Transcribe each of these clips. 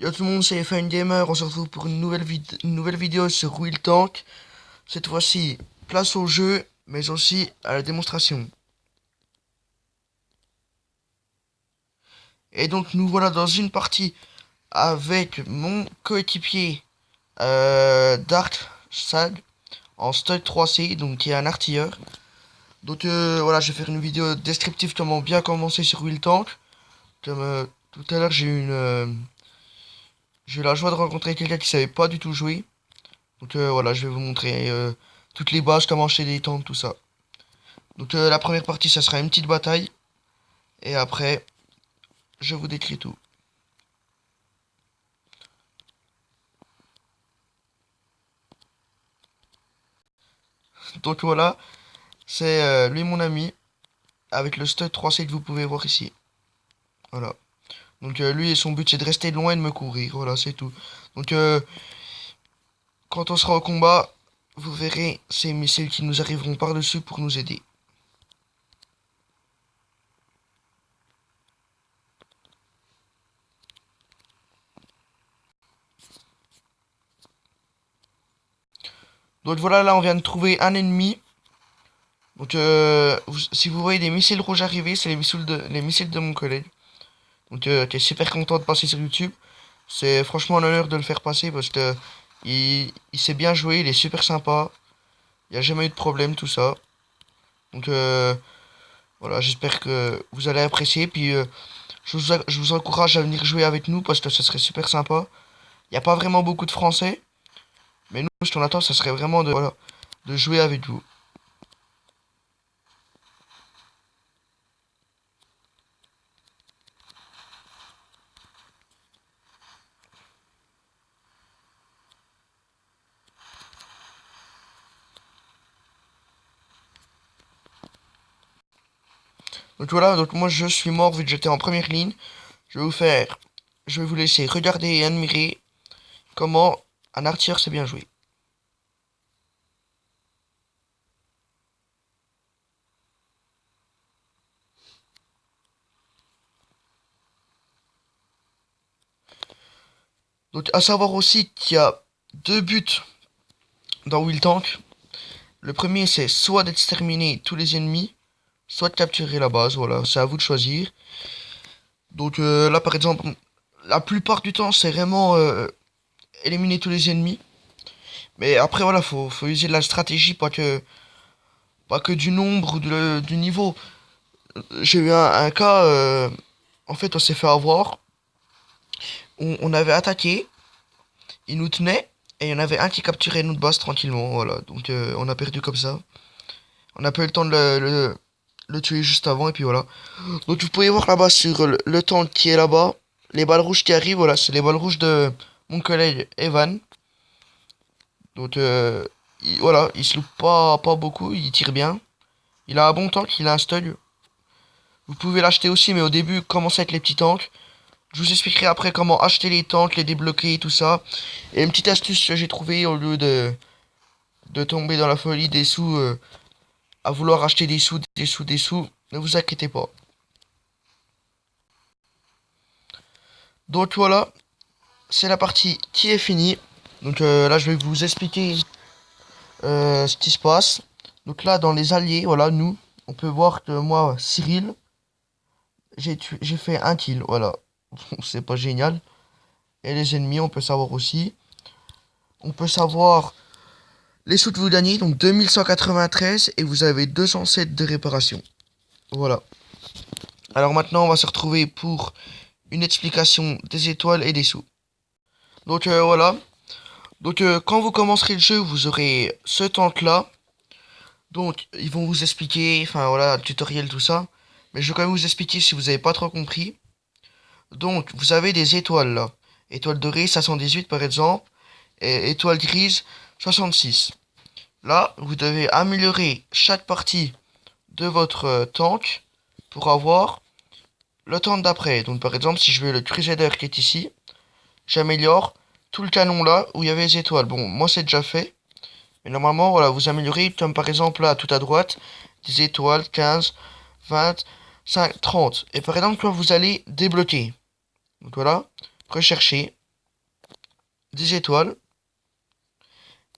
Yo tout le monde, c'est Fine Gamer, on se retrouve pour une nouvelle vidéo sur Will Tank. Cette fois-ci, place au jeu, mais aussi à la démonstration. Et donc nous voilà dans une partie avec mon coéquipier Dark Sag en Stud 3C, donc qui est un artilleur. Donc voilà, je vais faire une vidéo descriptive comment bien commencer sur Will Tank. Comme tout à l'heure, j'ai eu la joie de rencontrer quelqu'un qui savait pas du tout jouer. Donc voilà, je vais vous montrer toutes les bases, comment acheter des tanks, tout ça. Donc la première partie, ça sera une petite bataille. Et après, je vous décris tout. Donc voilà, c'est lui mon ami, avec le stud 3C que vous pouvez voir ici. Voilà. Donc lui, son but, c'est de rester loin et de me courir. Voilà, c'est tout. Donc quand on sera au combat, vous verrez ces missiles qui nous arriveront par-dessus pour nous aider. Donc voilà, là, on vient de trouver un ennemi. Donc, si vous voyez des missiles rouges arriver, c'est les missiles de mon collègue. Donc, qui est super content de passer sur YouTube. C'est franchement un honneur de le faire passer parce que il sait bien jouer, il est super sympa. Il n'y a jamais eu de problème, tout ça. Donc, voilà, j'espère que vous allez apprécier. Puis, je vous encourage à venir jouer avec nous parce que ça serait super sympa. Il n'y a pas vraiment beaucoup de Français. Mais nous, ce qu'on attend, ça serait vraiment voilà, de jouer avec vous. Donc voilà, donc moi je suis mort vu que j'étais en première ligne. Je vais vous faire, je vais vous laisser regarder et admirer comment un artilleur sait bien jouer. Donc à savoir aussi qu'il y a deux buts dans Will Tank. Le premier c'est soit d'exterminer tous les ennemis, soit de capturer la base, voilà, c'est à vous de choisir. Donc là par exemple, la plupart du temps c'est vraiment éliminer tous les ennemis. Mais après voilà, faut user de la stratégie, pas que du nombre ou du niveau. J'ai eu un cas, en fait on s'est fait avoir, on avait attaqué, il nous tenait, et il y en avait un qui capturait notre base tranquillement, voilà. Donc on a perdu comme ça. On n'a pas eu le temps de le tuer juste avant, et puis voilà. Donc vous pouvez voir là-bas sur le tank qui est là-bas, les balles rouges qui arrivent, voilà, c'est les balles rouges de mon collègue Evan. Donc voilà, il se loupe pas beaucoup, il tire bien. Il a un bon tank, il a un stud. Vous pouvez l'acheter aussi, mais au début, commencez avec les petits tanks. Je vous expliquerai après comment acheter les tanks, les débloquer, tout ça. Et une petite astuce que j'ai trouvée au lieu de tomber dans la folie des sous, à vouloir acheter des sous, des sous, des sous, ne vous inquiétez pas. Donc voilà, c'est la partie qui est finie. Donc là, je vais vous expliquer ce qui se passe. Donc là, dans les alliés, voilà, nous, on peut voir que moi, Cyril, j'ai fait un kill, voilà. C'est pas génial. Et les ennemis, on peut savoir aussi. On peut savoir les sous que vous gagnez, donc 2193 et vous avez 207 de réparation. Voilà. Alors maintenant, on va se retrouver pour une explication des étoiles et des sous. Donc voilà. Donc quand vous commencerez le jeu, vous aurez ce tank là. Donc ils vont vous expliquer, enfin voilà, le tutoriel, tout ça. Mais je vais quand même vous expliquer si vous n'avez pas trop compris. Donc vous avez des étoiles là. Étoile dorée 518 par exemple. Et étoile grise 66. Là, vous devez améliorer chaque partie de votre tank pour avoir le tank d'après. Donc par exemple, si je veux le Crusader qui est ici, j'améliore tout le canon là où il y avait les étoiles. Bon, moi c'est déjà fait. Mais normalement, voilà, vous améliorez comme par exemple là, tout à droite, des étoiles 15, 20, 5, 30. Et par exemple, quand vous allez débloquer. Donc voilà, rechercher. 10 étoiles.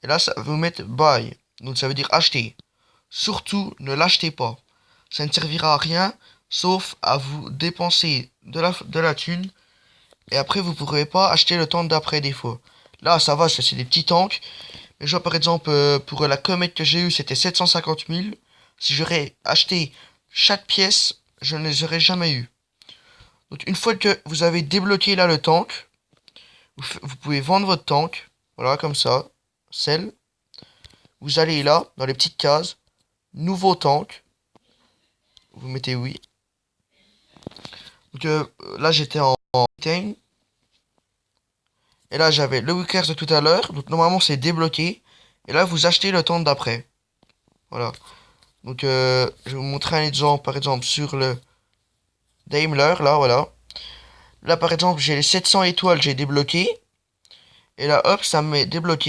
Et là, ça va vous mettre buy. Donc ça veut dire acheter. Surtout, ne l'achetez pas. Ça ne servira à rien, sauf à vous dépenser de la thune. Et après, vous ne pourrez pas acheter le tank d'après des fois. Là, ça va, ça c'est des petits tanks. Mais je vois par exemple, pour la comète que j'ai eue, c'était 750 000. Si j'aurais acheté chaque pièce, je ne les aurais jamais eu. Donc une fois que vous avez débloqué là le tank, vous pouvez vendre votre tank. Voilà, comme ça. Sell. Vous allez là, dans les petites cases. Nouveau tank. Vous mettez oui. Donc là j'étais en Time. Et là j'avais le Wickers de tout à l'heure. Donc normalement c'est débloqué. Et là vous achetez le tank d'après. Voilà. Donc je vais vous montrer un exemple par exemple sur le Daimler. Là voilà. Là par exemple j'ai les 700 étoiles, j'ai débloqué. Et là hop ça me met débloqué.